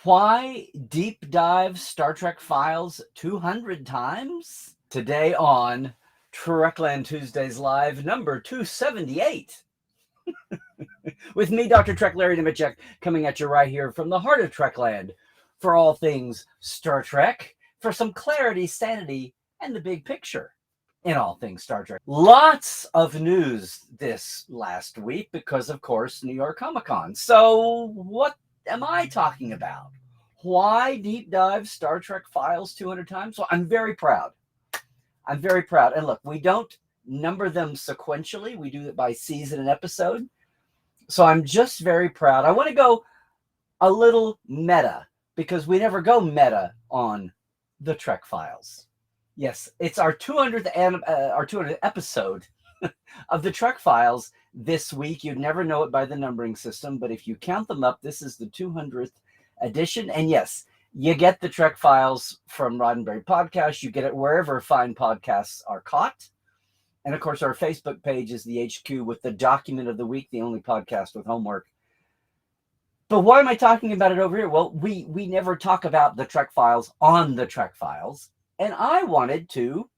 Why deep dive Star Trek files 200 times? Today on Trekland Tuesdays Live, number 278. With me, Dr. Trek Larry Nemecek, coming at you right here from the heart of Trekland for all things Star Trek, for some clarity, sanity, and the big picture in all things Star Trek. Lots of news this last week because, of course, New York Comic Con. So what am I talking about? Why deep dive Star Trek files 200 times? Well, I'm very proud. I'm very proud. And look, we don't number them sequentially. We do it by season and episode. So I'm just very proud. I want to go a little meta because we never go meta on the Trek Files. Yes, it's our 200th episode of the Trek Files this week. You'd never know it by the numbering system, but if you count them up, this is the 200th edition. And yes, you get the Trek Files from Roddenberry Podcast. You get it wherever fine podcasts are caught. And of course, our Facebook page is the HQ with the document of the week, the only podcast with homework. But why am I talking about it over here? Well, we never talk about the Trek Files on the Trek Files. And I wanted to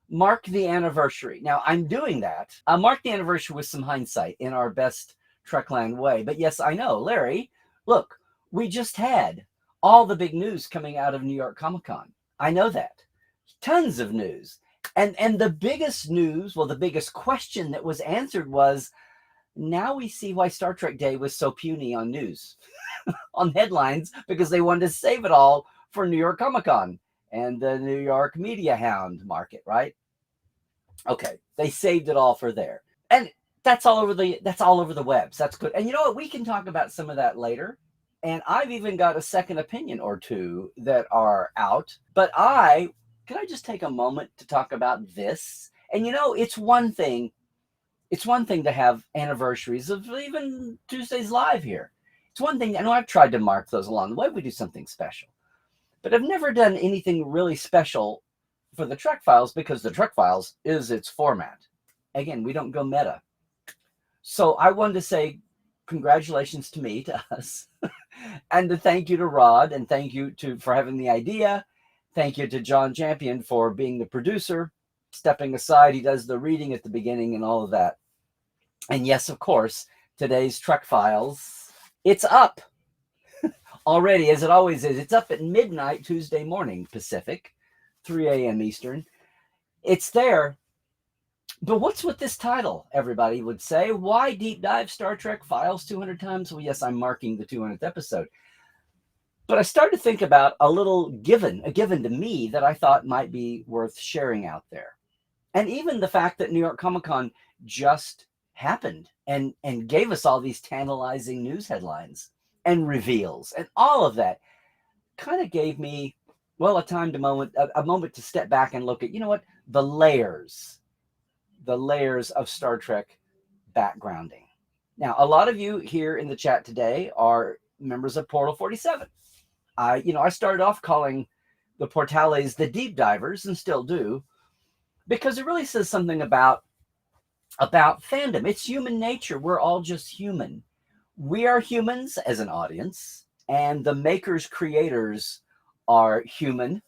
mark the anniversary. Now, I'm doing that. I'll mark the anniversary with some hindsight in our best Trekland way. But yes, I know, Larry, look, we just had all the big news coming out of New York Comic Con. I know that. Tons of news. And the biggest news, well, the biggest question that was answered was, now we see why Star Trek Day was so puny on news, on headlines, because they wanted to save it all for New York Comic Con and the New York media hound market, right? Okay, they saved it all for there. And that's all over the webs. That's good. And you know what? We can talk about some of that later. And I've even got a second opinion or two that are out. But can I just take a moment to talk about this? And you know, it's one thing to have anniversaries of even Tuesdays Live here. It's one thing, I know I've tried to mark those along the way. We do something special. But I've never done anything really special for the Trek Files because the Trek Files is its format. Again, we don't go meta. So I wanted to say congratulations to us, and to thank you to Rod, and thank you for having the idea. Thank you to John Champion for being the producer, stepping aside. He does the reading at the beginning and all of that. And yes, of course, today's Trek Files, it's up already, as it always is. It's up at midnight Tuesday morning Pacific, 3 a.m. Eastern. It's there. But what's with this title, everybody would say? Why deep dive Star Trek Files 200 times? Well, yes, I'm marking the 200th episode. But I started to think about a given to me that I thought might be worth sharing out there. And even the fact that New York Comic Con just happened and gave us all these tantalizing news headlines and reveals and all of that kind of gave me, well, a moment to step back and look at, you know what, the layers of Star Trek backgrounding. Now, a lot of you here in the chat today are members of Portal 47. I started off calling the Portales the deep divers, and still do, because it really says something about fandom. It's human nature. We're all just human. We are humans as an audience, and the makers, creators are human.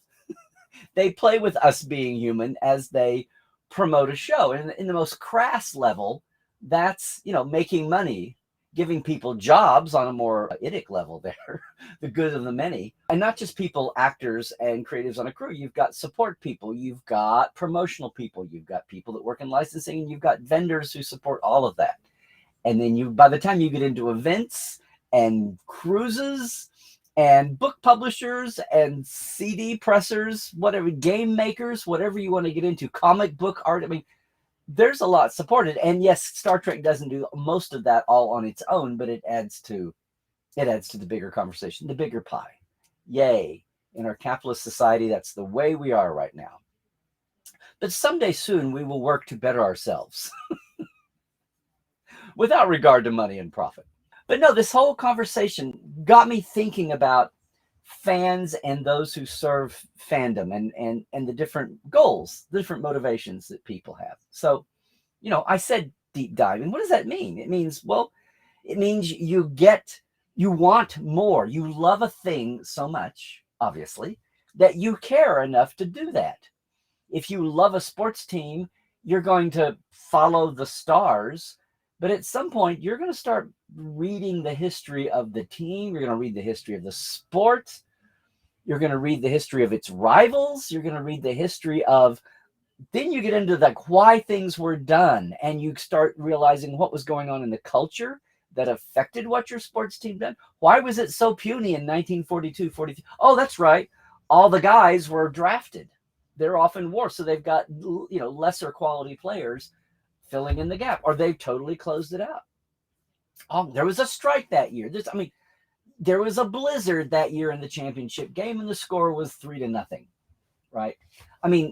They play with us being human as they promote a show. And in the most crass level, that's, making money, giving people jobs on a more idic level there, the good of the many. And not just people, actors and creatives on a crew. You've got support people, you've got promotional people, you've got people that work in licensing, and you've got vendors who support all of that. And then by the time you get into events and cruises and book publishers and CD pressers, whatever, game makers, whatever you want to get into, comic book art, there's a lot supported. And yes, Star Trek doesn't do most of that all on its own, but it adds to the bigger conversation, the bigger pie. Yay. In our capitalist society, that's the way we are right now. But someday soon, we will work to better ourselves without regard to money and profit. But no, this whole conversation got me thinking about fans and those who serve fandom and the different goals, the different motivations that people have. So, I said deep diving. What does that mean? It means you get You want more. You love a thing so much, obviously, that you care enough to do that. If you love a sports team, you're going to follow the stars. But at some point, you're going to start reading the history of the team. You're going to read the history of the sport. You're going to read the history of its rivals. You're going to read the history of, then you get into like why things were done, and you start realizing what was going on in the culture that affected what your sports team done. Why was it so puny in 1942, 43? Oh, that's right. All the guys were drafted. They're off in war, so they've got, lesser quality players filling in the gap, or they've totally closed it out. Oh, there was a strike that year. There was a blizzard that year in the championship game, and the score was 3-0. Right?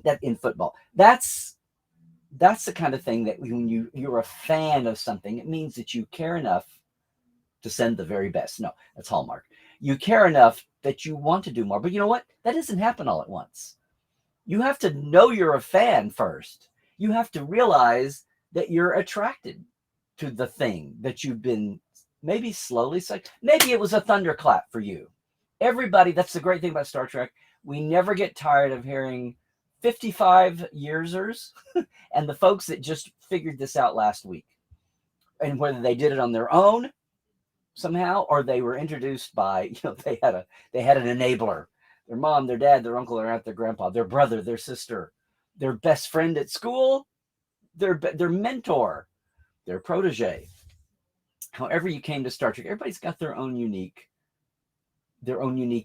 That in football, that's the kind of thing that when you're a fan of something, it means that you care enough to send the very best. No, that's Hallmark. You care enough that you want to do more. But you know what? That doesn't happen all at once. You have to know you're a fan first. You have to realize that you're attracted to the thing that you've been maybe slowly saying. Maybe it was a thunderclap for you. Everybody, that's the great thing about Star Trek. We never get tired of hearing 55-yearsers and the folks that just figured this out last week. And whether they did it on their own somehow, or they were introduced by, they had an enabler. Their mom, their dad, their uncle, their aunt, their grandpa, their brother, their sister, their best friend at school, their mentor, their protege. However you came to Star Trek, everybody's got their own unique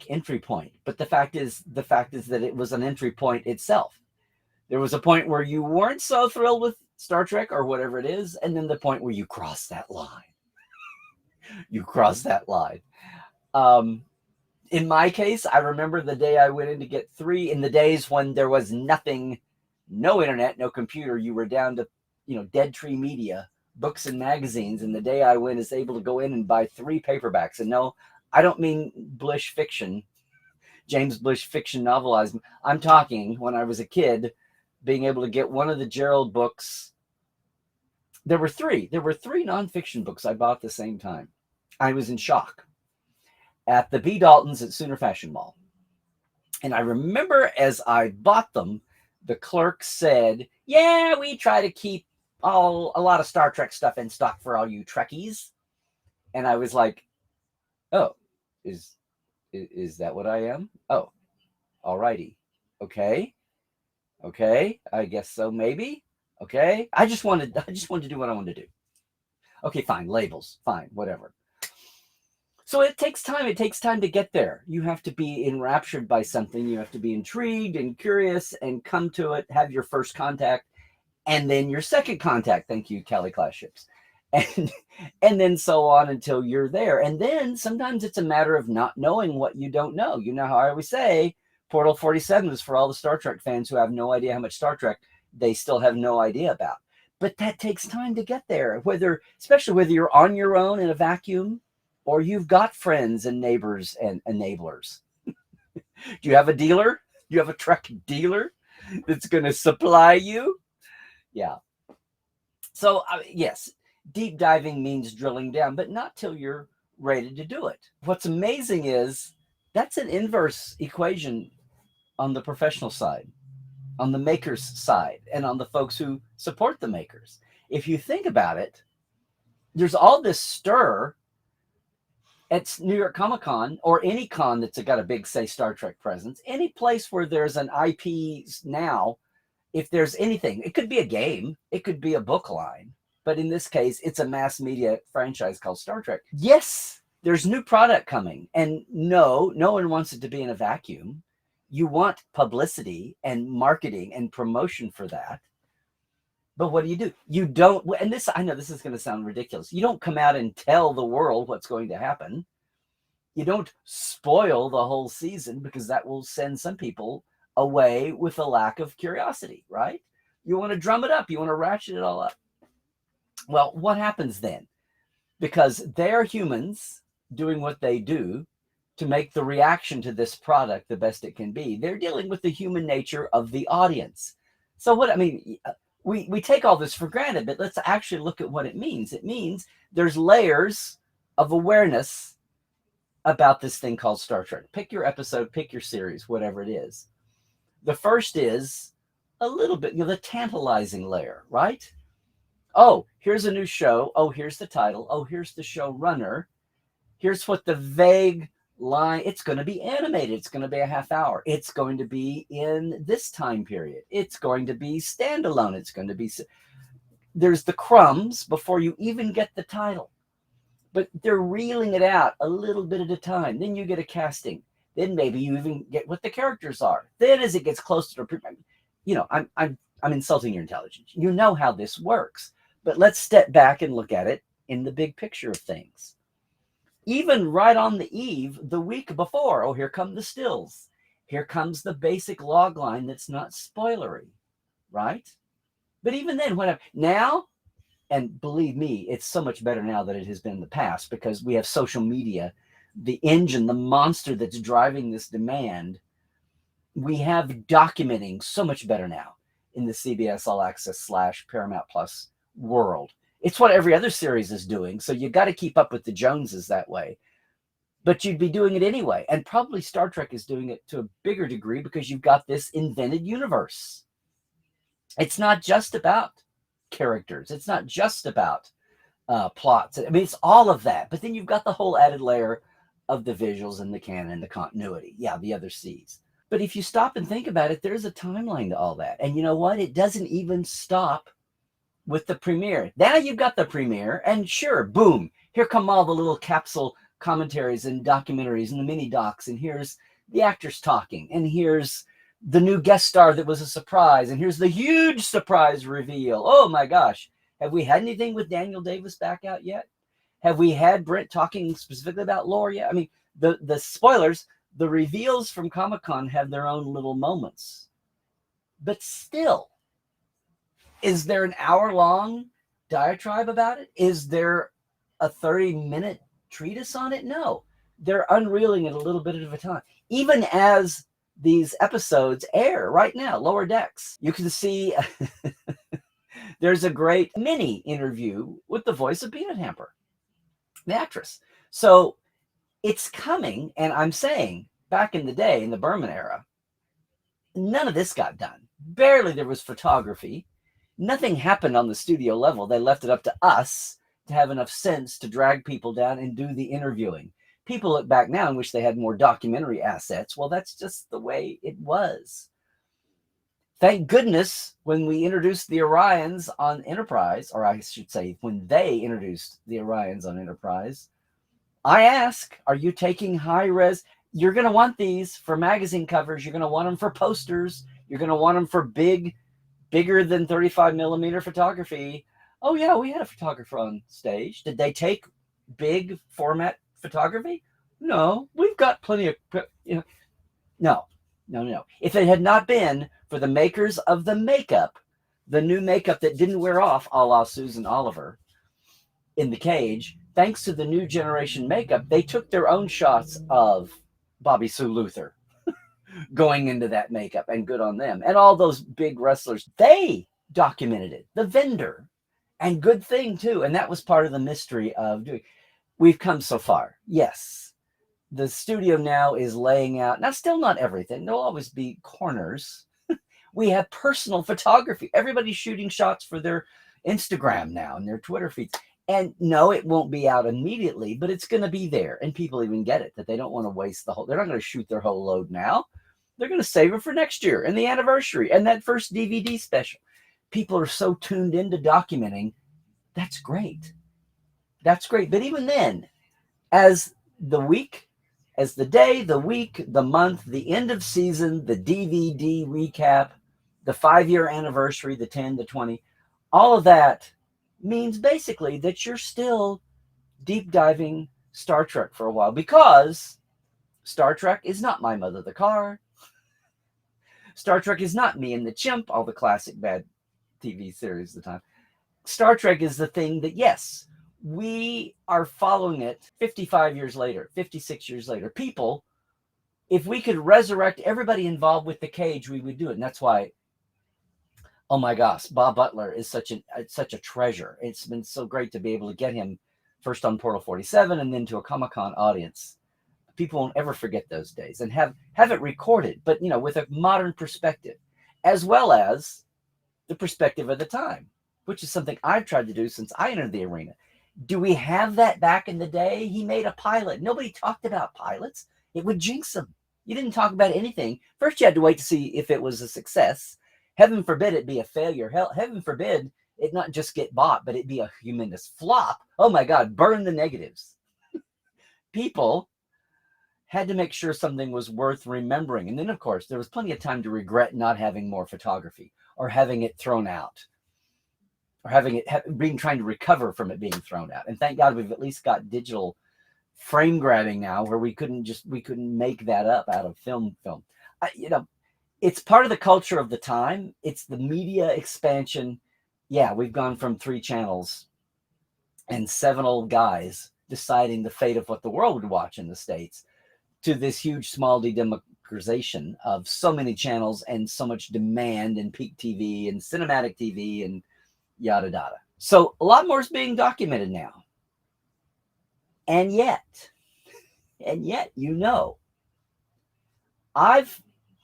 entry point. But the fact is that it was an entry point itself. There was a point where you weren't so thrilled with Star Trek or whatever it is, and then the point where you crossed that line. You crossed that line. In my case, I remember the day I went in to get 3, in the days when there was nothing, no internet, no computer. You were down to, Dead Tree Media, books and magazines. And the day I went is able to go in and buy 3 paperbacks. And no, I don't mean Blish fiction, James Blish fiction novelized. I'm talking when I was a kid, being able to get one of the Gerald books. There were 3 nonfiction books I bought at the same time. I was in shock. At the B. Daltons at Sooner Fashion Mall. And I remember as I bought them, the clerk said, yeah, we try to keep a lot of Star Trek stuff in stock for all you Trekkies. And I was like, oh, is that what I am? Oh, all righty. Okay, I guess so, maybe. Okay, I just wanted to do what I wanted to do. Okay, fine, labels, fine, whatever. So it takes time. It takes time to get there. You have to be enraptured by something. You have to be intrigued and curious and come to it, have your first contact, and then your second contact. Thank you, Cali class ships. And then so on until you're there. And then sometimes it's a matter of not knowing what you don't know. You know how I always say, Portal 47 is for all the Star Trek fans who have no idea how much Star Trek they still have no idea about. But that takes time to get there, especially whether you're on your own in a vacuum, or you've got friends and neighbors and enablers. Do you have a dealer? Do you have a Trek dealer that's going to supply you? Yeah. So, yes, deep diving means drilling down, but not till you're ready to do it. What's amazing is that's an inverse equation on the professional side, on the makers' side, and on the folks who support the makers. If you think about it, there's all this stir at New York Comic Con, or any con that's got a big, say, Star Trek presence, any place where there's an IP now, if there's anything, it could be a game, it could be a book line, but in this case, it's a mass media franchise called Star Trek. Yes, there's new product coming, and no one wants it to be in a vacuum. You want publicity and marketing and promotion for that. But what do? You don't, and this, I know this is going to sound ridiculous. You don't come out and tell the world what's going to happen. You don't spoil the whole season, because that will send some people away with a lack of curiosity, right? You want to drum it up. You want to ratchet it all up. Well, what happens then? Because they're humans doing what they do to make the reaction to this product the best it can be. They're dealing with the human nature of the audience. So we take all this for granted, but let's actually look at what it means. It means there's layers of awareness about this thing called Star Trek. Pick your episode, pick your series, whatever it is. The first is a little bit, the tantalizing layer, right? Oh, here's a new show. Oh, here's the title. Oh, here's the showrunner. Here's what the vague line, it's going to be animated. It's going to be a half hour. It's going to be in this time period. It's going to be standalone. It's going to be, there's the crumbs before you even get the title. But they're reeling it out a little bit at a time. Then you get a casting. Then maybe you even get what the characters are. Then as it gets closer to, I'm insulting your intelligence. You know how this works. But let's step back and look at it in the big picture of things. Even right on the eve, the week before, oh, here come the stills. Here comes the basic log line that's not spoilery, right? But even then, now, and believe me, it's so much better now than it has been in the past because we have social media, the engine, the monster that's driving this demand. We have documenting so much better now in the CBS All Access / Paramount Plus world. It's what every other series is doing. So you got to keep up with the Joneses that way. But you'd be doing it anyway. And probably Star Trek is doing it to a bigger degree because you've got this invented universe. It's not just about characters. It's not just about plots. I mean, it's all of that. But then you've got the whole added layer of the visuals and the canon, the continuity. Yeah, the other C's. But if you stop and think about it, there's a timeline to all that. And you know what? It doesn't even stop with the premiere. Now you've got the premiere, and sure, boom, here come all the little capsule commentaries and documentaries and the mini docs, and here's the actors talking, and here's the new guest star that was a surprise, and here's the huge surprise reveal. Oh my gosh. Have we had anything with Daniel Davis back out yet? Have we had Brent talking specifically about lore yet? I mean, the spoilers, the reveals from Comic-Con have their own little moments. But still, is there an hour-long diatribe about it? Is there a 30-minute treatise on it? No. They're unreeling it a little bit at a time. Even as these episodes air right now, Lower Decks, you can see there's a great mini interview with the voice of Peanut Hamper, the actress. So it's coming, and I'm saying back in the day, in the Berman era, none of this got done. Barely there was photography. Nothing happened on the studio level. They left it up to us to have enough sense to drag people down and do the interviewing. People look back now and wish they had more documentary assets. Well, that's just the way it was. Thank goodness when we introduced the Orions on Enterprise, or I should say when they introduced the Orions on Enterprise, I ask, are you taking high res? You're going to want these for magazine covers. You're going to want them for posters. You're going to want them for bigger than 35 millimeter photography. Oh yeah, we had a photographer on stage. Did they take big format photography? No, we've got plenty of, no. If it had not been for the makers of the makeup, the new makeup that didn't wear off, a la Susan Oliver in The Cage, thanks to the new generation makeup, they took their own shots of Bobby Sue Luther going into that makeup, and good on them. And all those big wrestlers, they documented it, the vendor, and good thing too. And that was part of the mystery of doing. We've come so far. Yes. The studio now is laying out, now still not everything. There'll always be corners. We have personal photography. Everybody's shooting shots for their Instagram now and their Twitter feeds. And no, it won't be out immediately, but it's going to be there. And people even get it, that they don't want to waste they're not going to shoot their whole load now. They're going to save it for next year and the anniversary and that first DVD special. People are so tuned into documenting. That's great. That's great. But even then, as the week, as the day, the week, the month, the end of season, the DVD recap, the 5-year anniversary, the 10, the 20, all of that means basically that you're still deep diving Star Trek for a while, because Star Trek is not My Mother the Car. Star Trek is not Me and the Chimp, all the classic bad TV series of the time. Star Trek is the thing that, yes, we are following it 55 years later, 56 years later. People, if we could resurrect everybody involved with the Cage, we would do it. And that's why, oh my gosh, Bob Butler is such a treasure. It's been so great to be able to get him first on Portal 47 and then to a Comic-Con audience People won't ever forget those days, and have it recorded, but with a modern perspective, as well as the perspective of the time, which is something I've tried to do since I entered the arena. Do we have that back in the day? He made a pilot. Nobody talked about pilots. It would jinx them. You didn't talk about anything. First, you had to wait to see if it was a success. Heaven forbid it be a failure. Heaven forbid it not just get bought, but it be a humongous flop. Oh my God, burn the negatives. People had to make sure something was worth remembering. And then, of course, there was plenty of time to regret not having more photography, or having it thrown out, or trying to recover from it being thrown out. And thank God we've at least got digital frame grabbing now, where we couldn't make that up out of film. It's part of the culture of the time. It's the media expansion. Yeah, we've gone from 3 channels and 7 old guys deciding the fate of what the world would watch in the States, to this huge, small democratization of so many channels and so much demand, and peak TV and cinematic TV and yada yada. So a lot more is being documented now. And yet, I've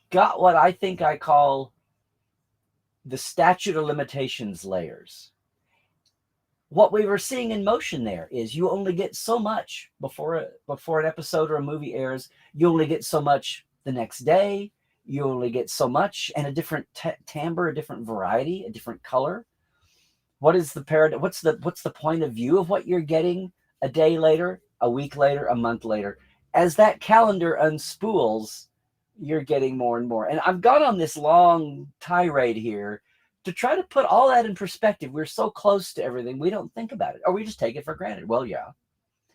got what I think I call the statute of limitations layers. What we were seeing in motion there is you only get so much before an episode or a movie airs. You only get so much the next day. You only get so much, and a different timbre, a different variety, a different color. What is the paradigm? What's the point of view of what you're getting a day later, a week later, a month later? As that calendar unspools, you're getting more and more. And I've gone on this long tirade here to try to put all that in perspective. We're so close to everything, we don't think about it, or we just take it for granted. Well, yeah.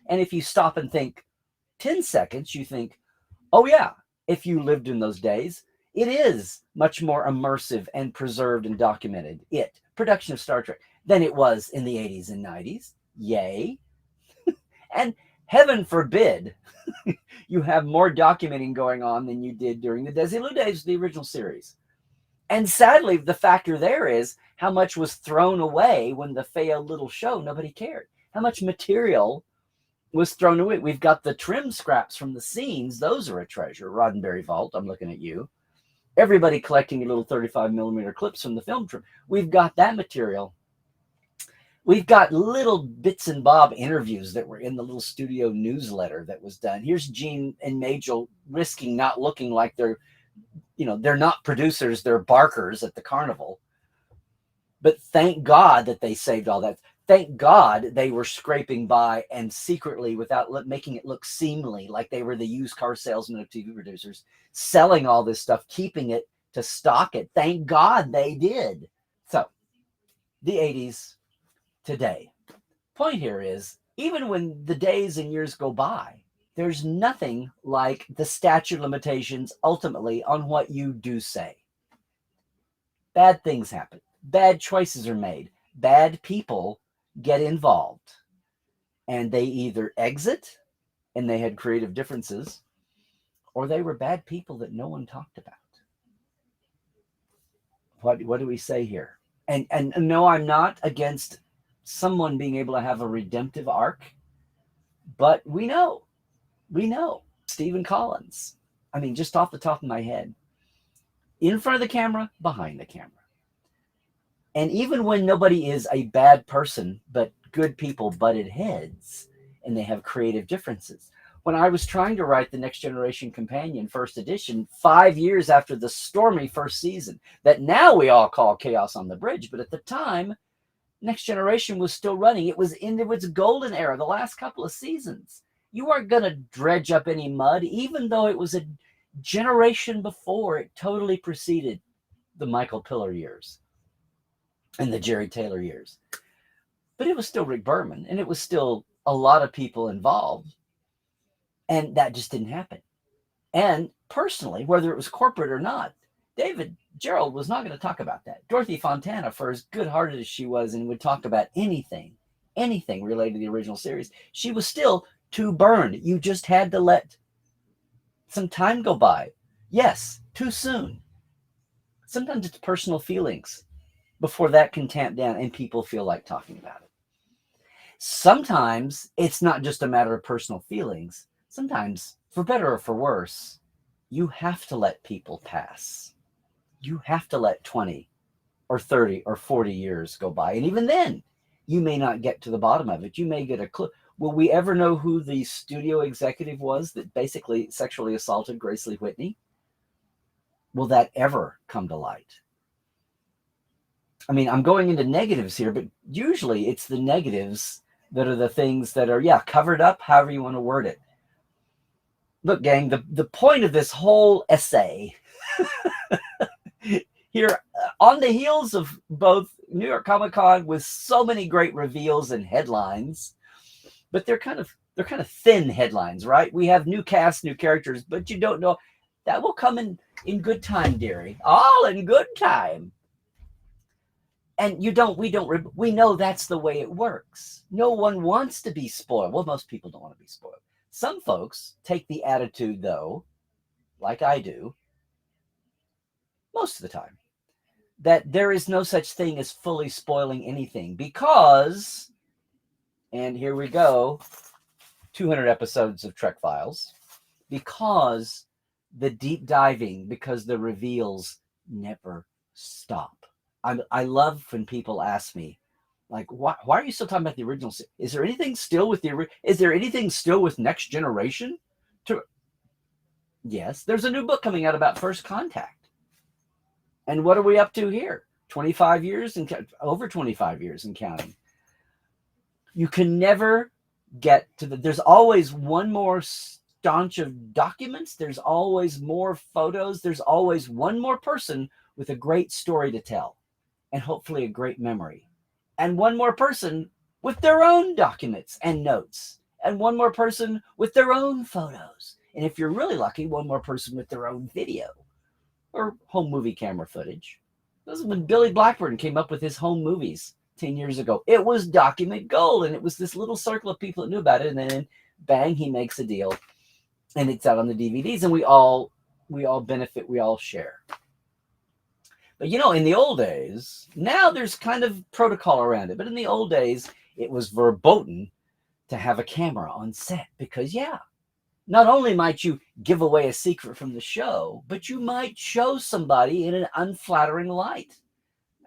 And if you stop and think 10 seconds, you think, oh yeah, if you lived in those days, it is much more immersive and preserved and documented, production of Star Trek, than it was in the 80s and 90s. Yay. And heaven forbid you have more documenting going on than you did during the Desilu days of the original series. And sadly, the factor there is how much was thrown away when the failed little show. Nobody cared. How much material was thrown away. We've got the trim scraps from the scenes. Those are a treasure. Roddenberry Vault, I'm looking at you. Everybody collecting your little 35 millimeter clips from the film trim. We've got that material. We've got little bits and bob interviews that were in the little studio newsletter that was done. Here's Gene and Majel risking not looking like they're not producers, they're barkers at the carnival. But thank God that they saved all that. Thank God they were scraping by and secretly, without making it look seemly, like they were the used car salesmen of TV producers, selling all this stuff, keeping it to stock it. Thank God they did. So, the 80s today. Point here is, even when the days and years go by, there's nothing like the statute of limitations ultimately on what you do say. Bad things happen. Bad choices are made. Bad people get involved. And they either exit, and they had creative differences, or they were bad people that no one talked about. What do we say here? And no, I'm not against someone being able to have a redemptive arc, but we know Stephen Collins. I mean, just off the top of my head, in front of the camera, behind the camera. And even when nobody is a bad person, but good people butted heads, and they have creative differences. When I was trying to write the Next Generation Companion first edition, 5 years after the stormy first season, that now we all call Chaos on the Bridge, but at the time, Next Generation was still running. It was in its golden era, the last couple of seasons. You weren't going to dredge up any mud, even though it was a generation before. It totally preceded the Michael Piller years and the Jerry Taylor years. But it was still Rick Berman, and it was still a lot of people involved. And that just didn't happen. And personally, whether it was corporate or not, David Gerald was not going to talk about that. Dorothy Fontana, for as good-hearted as she was and would talk about anything related to the original series, she was still too burned. You just had to let some time go by. Yes, too soon. Sometimes it's personal feelings before that can tamp down and people feel like talking about it. Sometimes it's not just a matter of personal feelings. Sometimes For better or for worse, you have to let people pass. You have to let 20 or 30 or 40 years go by. And even then, you may not get to the bottom of it. You may get a clue. Will we ever know who the studio executive was that basically sexually assaulted Grace Lee Whitney? Will that ever come to light? I mean, I'm going into negatives here, but usually it's the negatives that are the things that are, covered up, however you want to word it. Look, gang, the point of this whole essay here, on the heels of both New York Comic Con with so many great reveals and headlines, but they're kind of thin headlines, right? We have new cast, new characters, but you don't know. That will come in good time, dearie. All in good time. And we know that's the way it works. No one wants to be spoiled. Well, most people don't want to be spoiled. Some folks take the attitude, though, like I do, most of the time, that there is no such thing as fully spoiling anything because, and here we go, 200 episodes of Trek Files, because the deep diving, because the reveals never stop. I love when people ask me, like, why are you still talking about the original? Is there anything still with Next Generation? Yes, there's a new book coming out about First Contact. And what are we up to here? 25 years and over 25 years and counting. You can never get to there's always one more staunch of documents. There's always more photos. There's always one more person with a great story to tell and hopefully a great memory. And one more person with their own documents and notes. And one more person with their own photos. And if you're really lucky, one more person with their own video or home movie camera footage. This is when Billy Blackburn came up with his home movies 10 years ago. It was document gold, and it was this little circle of people that knew about it, and then bang, he makes a deal, and it's out on the DVDs, and we all benefit, we all share. But in the old days, now there's kind of protocol around it, but in the old days, it was verboten to have a camera on set because, not only might you give away a secret from the show, but you might show somebody in an unflattering light.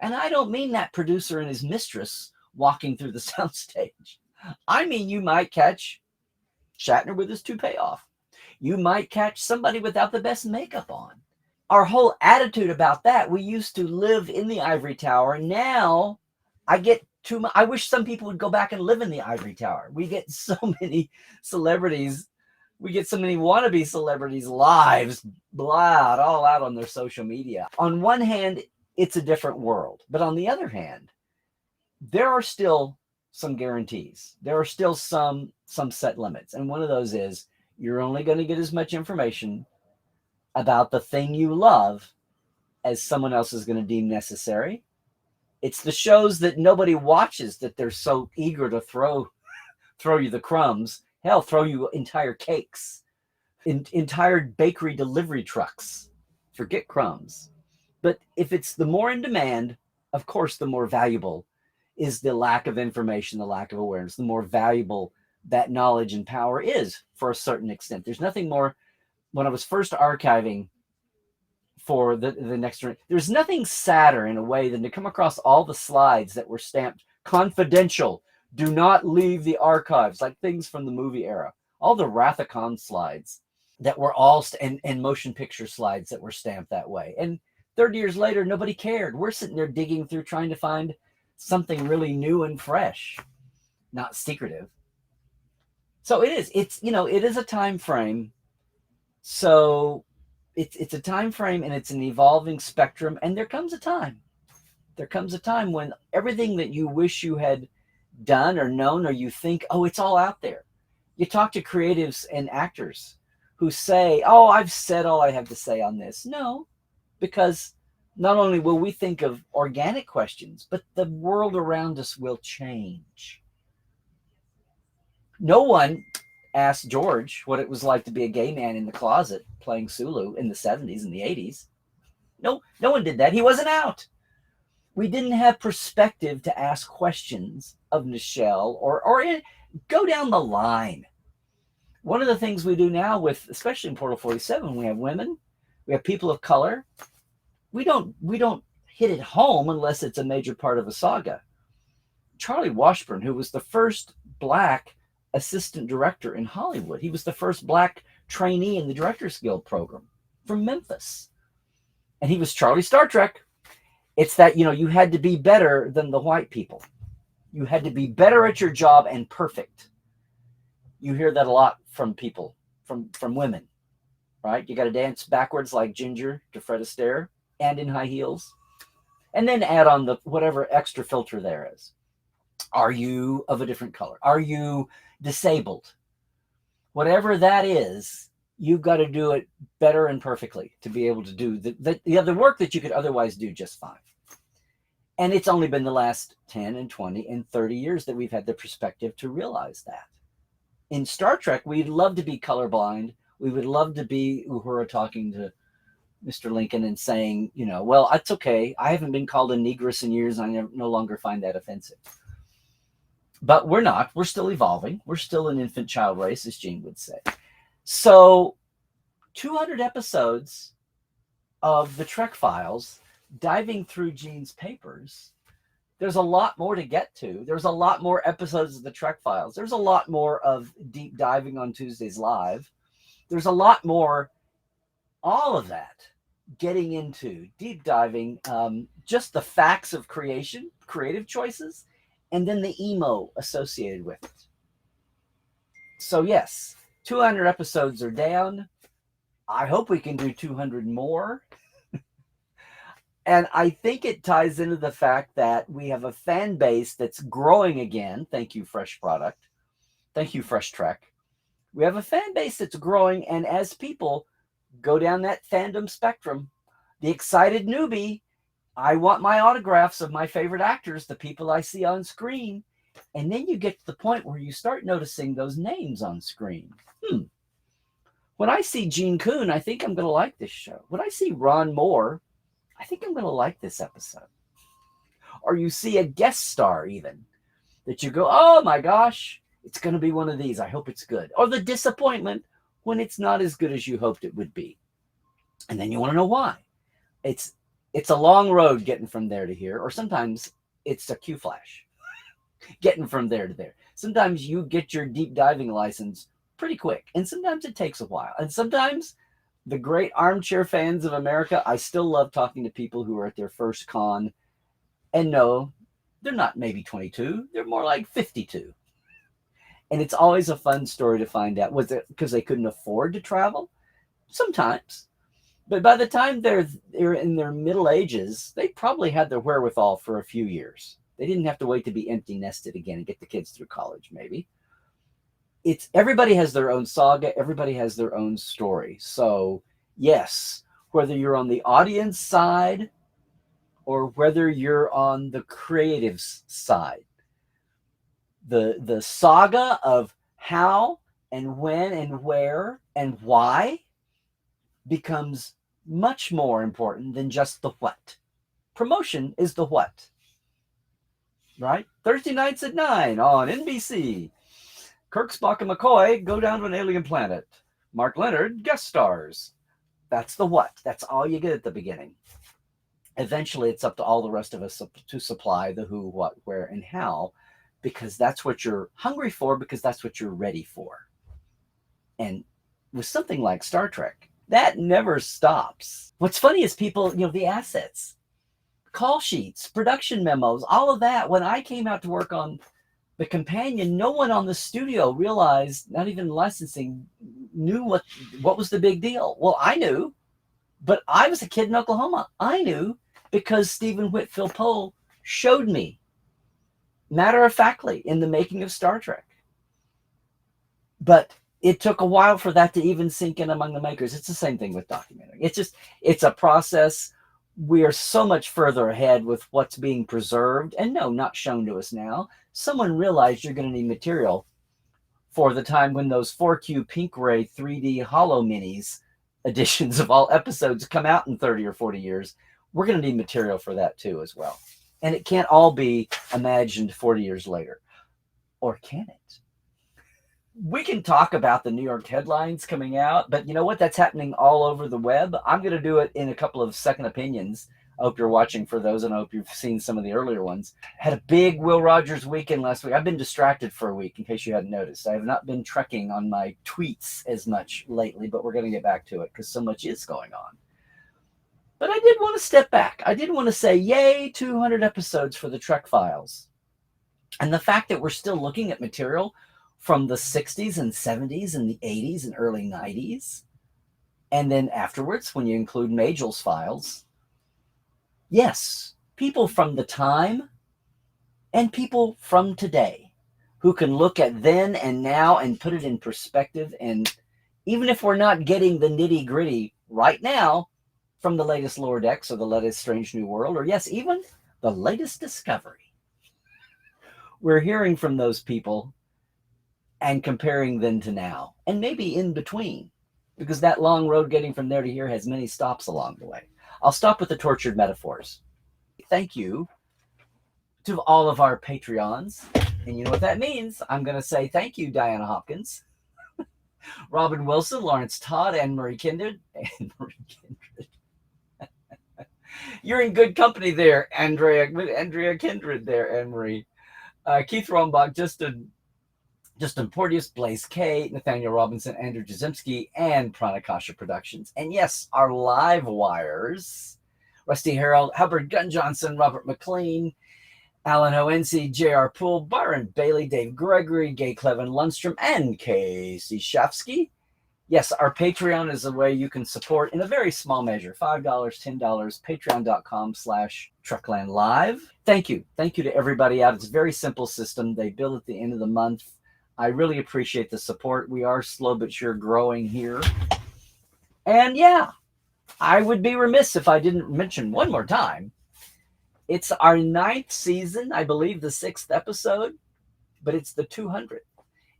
And I don't mean that producer and his mistress walking through the soundstage. I mean, you might catch Shatner with his toupee off. You might catch somebody without the best makeup on. Our whole attitude about that, we used to live in the ivory tower. Now I wish some people would go back and live in the ivory tower. We get so many celebrities. We get so many wannabe celebrities' lives blowed all out on their social media. On one hand, it's a different world. But on the other hand, there are still some guarantees. There are still some set limits. And one of those is you're only going to get as much information about the thing you love as someone else is going to deem necessary. It's the shows that nobody watches that they're so eager to throw you the crumbs. Hell, throw you entire cakes, entire bakery delivery trucks. Forget crumbs. But if it's the more in demand, of course, the more valuable is the lack of information, the lack of awareness, the more valuable that knowledge and power is for a certain extent. There's nothing more. When I was first archiving for the next, there's nothing sadder in a way than to come across all the slides that were stamped confidential. Do not leave the archives, like things from the movie era. All the Wrath of Khan slides that were all, and motion picture slides that were stamped that way. And 30 years later, nobody cared. We're sitting there digging through trying to find something really new and fresh, not secretive. So it is. It is a time frame. So it's a time frame, and it's an evolving spectrum. And there comes a time when everything that you wish you had done or known, or you think, oh, it's all out there. You talk to creatives and actors who say, oh, I've said all I have to say on this. No, because not only will we think of organic questions, but the world around us will change. No one asked George what it was like to be a gay man in the closet playing Sulu in the 70s and the 80s. No one did that. He wasn't out. We didn't have perspective to ask questions of Nichelle or go down the line. one of the things we do now with, especially in Portal 47, we have women, we have people of color. We don't hit it home unless it's a major part of a saga. Charlie Washburn, who was the first Black assistant director in Hollywood, he was the first Black trainee in the Directors Guild program from Memphis. And he was Charlie Star Trek. It's that, you had to be better than the white people. You had to be better at your job and perfect. You hear that a lot from people, from women, right? You got to dance backwards like Ginger to Fred Astaire and in high heels. And then add on the whatever extra filter there is. Are you of a different color? Are you disabled? Whatever that is, you've got to do it better and perfectly to be able to do the work that you could otherwise do just fine. And it's only been the last 10 and 20 and 30 years that we've had the perspective to realize that. In Star Trek, we'd love to be colorblind. We would love to be Uhura talking to Mr. Lincoln and saying, well, it's okay. I haven't been called a negress in years. I no longer find that offensive. But we're not. We're still evolving. We're still an infant child race, as Gene would say. So 200 episodes of the Trek Files, diving through Gene's papers. There's a lot more to get to. There's a lot more episodes of the Trek Files. There's a lot more of deep diving on Tuesdays Live. There's a lot more, all of that, getting into deep diving, just the facts of creation, creative choices, and then the emo associated with it. So yes, 200 episodes are down. I hope we can do 200 more. And I think it ties into the fact that we have a fan base that's growing again. Thank you, Fresh Product. Thank you, Fresh Trek. We have a fan base that's growing. And as people go down that fandom spectrum, the excited newbie, I want my autographs of my favorite actors, the people I see on screen. And then you get to the point where you start noticing those names on screen. When I see Gene Kuhn, I think I'm going to like this show. When I see Ron Moore, I think I'm going to like this episode. Or you see a guest star even, that you go, oh my gosh, it's going to be one of these. I hope it's good. Or the disappointment when it's not as good as you hoped it would be. And then you want to know why. It's a long road getting from there to here, or sometimes it's a Q flash getting from there to there. Sometimes you get your deep diving license pretty quick, and sometimes it takes a while. And sometimes the great armchair fans of America, I still love talking to people who are at their first con, and no, they're not maybe 22, they're more like 52. And it's always a fun story to find out. Was it because they couldn't afford to travel? Sometimes. But by the time they're in their middle ages, they probably had their wherewithal for a few years. They didn't have to wait to be empty nested again and get the kids through college, maybe. Everybody has their own saga. Everybody has their own story. So yes, whether you're on the audience side or whether you're on the creatives side, the saga of how and when and where and why becomes much more important than just the what. Promotion is the what, right? Thursday nights at 9 on NBC. Kirk, Spock, and McCoy go down to an alien planet. Mark Leonard guest stars. That's the what. That's all you get at the beginning. Eventually, it's up to all the rest of us to supply the who, what, where, and how, because that's what you're hungry for, because that's what you're ready for. And with something like Star Trek, that never stops. What's funny is people, the assets, call sheets, production memos, all of that. When I came out to work on The Companion, no one on the studio realized, not even licensing, knew what was the big deal. Well, I knew, but I was a kid in Oklahoma. I knew because Stephen Whitfield Poe showed me, matter-of-factly, in the making of Star Trek. But it took a while for that to even sink in among the makers. It's the same thing with documentary. It's a process. We are so much further ahead with what's being preserved, and no, not shown to us now. Someone realized you're going to need material for the time when those 4Q Pink Ray 3D Holo Minis editions of all episodes come out in 30 or 40 years. We're going to need material for that too as well. And it can't all be imagined 40 years later. Or can it? We can talk about the New York headlines coming out, but you know what? That's happening all over the web. I'm going to do it in a couple of second opinions. I hope you're watching for those, and I hope you've seen some of the earlier ones. Had a big Will Rogers weekend last week. I've been distracted for a week, in case you hadn't noticed. I have not been trekking on my tweets as much lately, but we're going to get back to it because so much is going on. But I did want to step back. I did want to say, yay, 200 episodes for the Trek Files. And the fact that we're still looking at material from the 60s and 70s and the 80s and early 90s. And then afterwards, when you include Magel's files, yes, people from the time and people from today who can look at then and now and put it in perspective. And even if we're not getting the nitty gritty right now from the latest Lower Decks or the latest Strange New World, or yes, even the latest Discovery, we're hearing from those people and comparing then to now, and maybe in between, because that long road getting from there to here has many stops along the way. I'll stop with the tortured metaphors. Thank you to all of our Patreons. And you know what that means? I'm going to say thank you, Diana Hopkins, Robin Wilson, Lawrence Todd, Anne-Marie Kindred. You're in good company there, Andrea Kindred there, Anne-Marie. Keith Rombach, Justin Porteous, Blaze K, Nathaniel Robinson, Andrew Jazimski, and Pranakasha Productions. And yes, our live wires, Rusty Harold, Hubbard Gunn Johnson, Robert McLean, Alan Hoensi, J.R. Poole, Byron Bailey, Dave Gregory, Gay Clevin Lundstrom, and Casey Shafsky. Yes, our Patreon is a way you can support in a very small measure, $5, $10, patreon.com/Trekland Live. Thank you. Thank you to everybody out. It's a very simple system. They bill at the end of the month. I really appreciate the support. We are slow but sure growing here. And yeah, I would be remiss if I didn't mention one more time. It's our 9th season, I believe the 6th episode, but it's the 200th.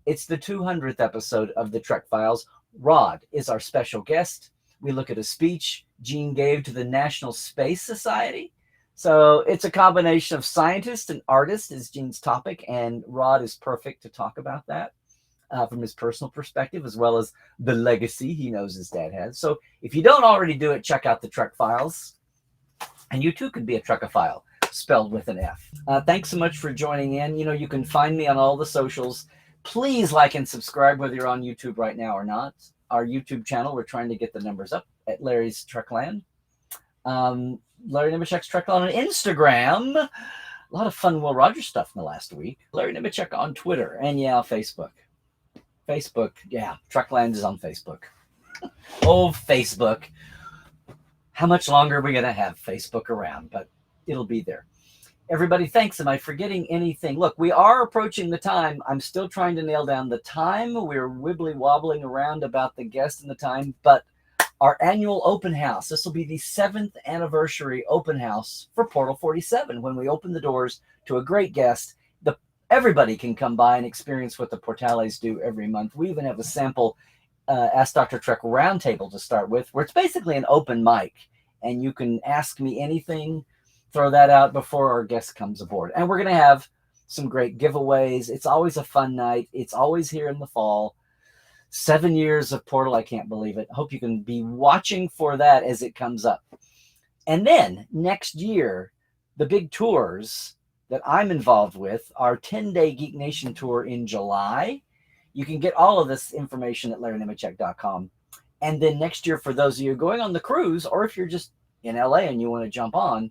It's the 200th episode of the Trek Files. Rod is our special guest. We look at a speech Gene gave to the National Space Society. So it's a combination of scientist and artist is Gene's topic, and Rod is perfect to talk about that from his personal perspective, as well as the legacy he knows his dad has. So if you don't already do it, check out the Trek Files, and you too could be a Trekophile, spelled with an F. Thanks so much for joining in. You know, you can find me on all the socials. Please like and subscribe whether you're on YouTube right now or not. Our YouTube channel, we're trying to get the numbers up at Larry's Trekland. Larry Nemecek's Trekland on Instagram. A lot of fun Will Rogers stuff in the last week. Larry Nemecek on Twitter. And yeah, Facebook. Yeah, Trekland is on Facebook. Oh, Facebook. How much longer are we going to have Facebook around? But it'll be there. Everybody, thanks. Am I forgetting anything? Look, we are approaching the time. I'm still trying to nail down the time. We're wibbly wobbling around about the guest and the time, but our annual open house. This will be the 7th anniversary open house for Portal 47 when we open the doors to a great guest. Everybody can come by and experience what the Portales do every month. We even have a sample Ask Dr. Trek roundtable to start with, where it's basically an open mic, and you can ask me anything, throw that out before our guest comes aboard. And we're going to have some great giveaways. It's always a fun night. It's always here in the fall. 7 years of Portal. I can't believe it. Hope you can be watching for that as it comes up. And then next year, the big tours that I'm involved with, our 10-day Geek Nation tour in July. You can get all of this information at LarryNemecek.com. And then next year, for those of you going on the cruise, or if you're just in LA and you want to jump on,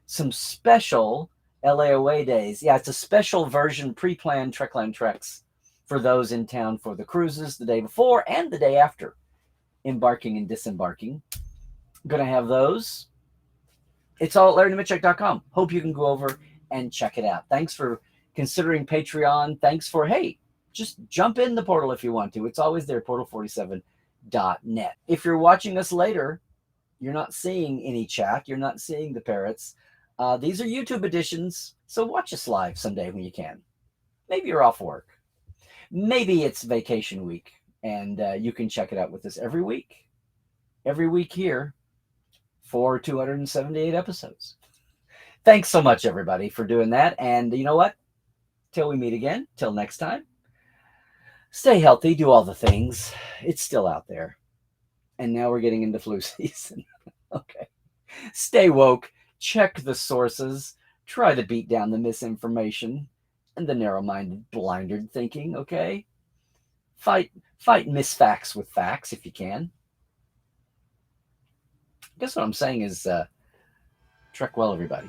some special LA away days. Yeah, it's a special version, pre-planned Trekland Treks for those in town for the cruises the day before and the day after, embarking and disembarking. Going to have those. It's all at LarryNemecek.com. Hope you can go over and check it out. Thanks for considering Patreon. Thanks for, hey, just jump in the portal if you want to. It's always there, portal47.net. If you're watching us later, you're not seeing any chat. You're not seeing the parrots. These are YouTube editions, so watch us live someday when you can. Maybe you're off work. Maybe it's vacation week, and you can check it out with us every week. Every week here for 278 episodes. Thanks so much, everybody, for doing that. And you know what? Till we meet again, till next time, Stay healthy, do all the things. It's still out there. And now we're getting into flu season. Okay. Stay woke, check the sources, try to beat down the misinformation and the narrow-minded, blinded thinking, okay? Fight fight misfacts with facts if you can. I guess what I'm saying is trek well, everybody.